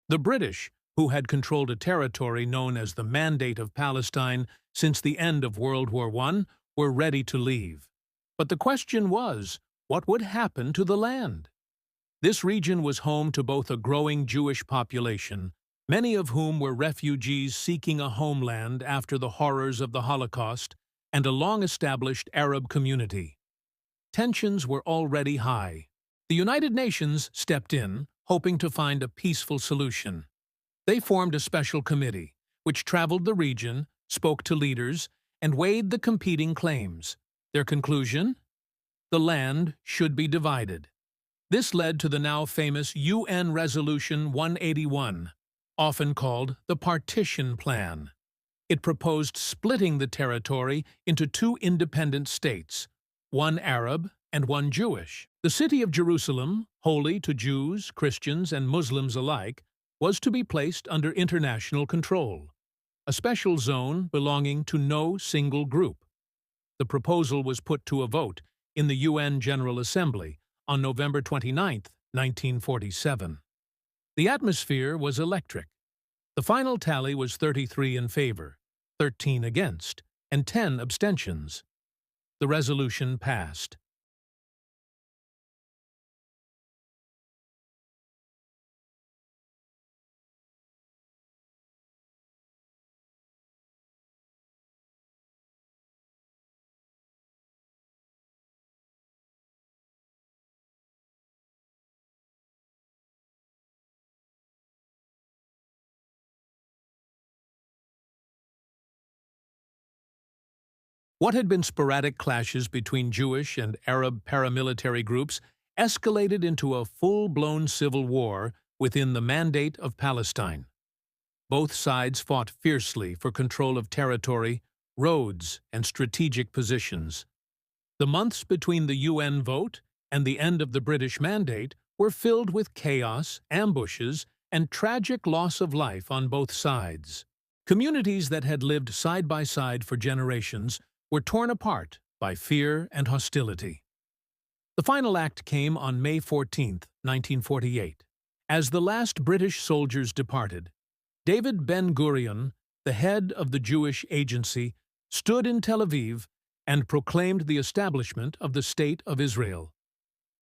The British, who had controlled a territory known as the Mandate of Palestine since the end of World War I, were ready to leave. But the question was, what would happen to the land? This region was home to both a growing Jewish population, many of whom were refugees seeking a homeland after the horrors of the Holocaust, and a long-established Arab community. Tensions were already high. The United Nations stepped in, hoping to find a peaceful solution. They formed a special committee, which traveled the region, spoke to leaders, and weighed the competing claims. Their conclusion? The land should be divided. This led to the now famous UN Resolution 181, often called the Partition Plan. It proposed splitting the territory into two independent states, one Arab and one Jewish. The city of Jerusalem, holy to Jews, Christians, and Muslims alike, was to be placed under international control, a special zone belonging to no single group. The proposal was put to a vote in the UN General Assembly on November 29, 1947. The atmosphere was electric. The final tally was 33 in favor, 13 against, and 10 abstentions. The resolution passed. What had been sporadic clashes between Jewish and Arab paramilitary groups escalated into a full-blown civil war within the Mandate of Palestine. Both sides fought fiercely for control of territory, roads, and strategic positions. The months between the UN vote and the end of the British Mandate were filled with chaos, ambushes, and tragic loss of life on both sides. Communities that had lived side by side for generations were torn apart by fear and hostility. The final act came on May 14, 1948. As the last British soldiers departed, David Ben-Gurion, the head of the Jewish Agency, stood in Tel Aviv and proclaimed the establishment of the State of Israel.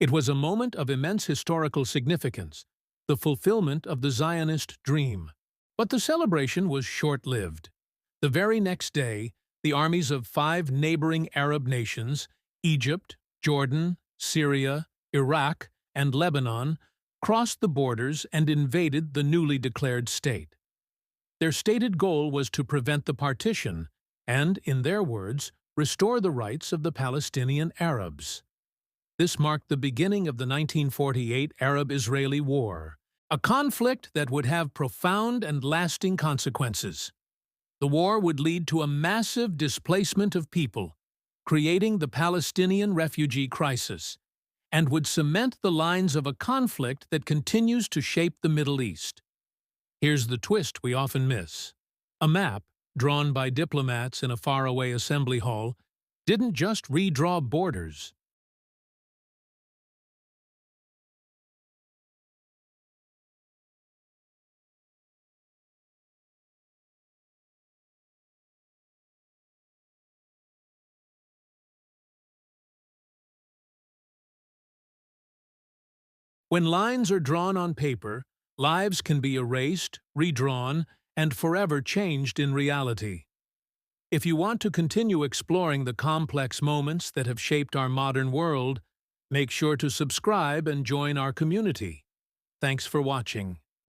It was a moment of immense historical significance, the fulfillment of the Zionist dream. But the celebration was short-lived. The very next day, the armies of 5 neighboring Arab nations, Egypt, Jordan, Syria, Iraq, and Lebanon, crossed the borders and invaded the newly declared state. Their stated goal was to prevent the partition and, in their words, restore the rights of the Palestinian Arabs. This marked the beginning of the 1948 Arab-Israeli War, a conflict that would have profound and lasting consequences. The war would lead to a massive displacement of people, creating the Palestinian refugee crisis, and would cement the lines of a conflict that continues to shape the Middle East. Here's the twist we often miss. A map, drawn by diplomats in a faraway assembly hall, didn't just redraw borders. When lines are drawn on paper, lives can be erased, redrawn, and forever changed in reality. If you want to continue exploring the complex moments that have shaped our modern world, make sure to subscribe and join our community. Thanks for watching.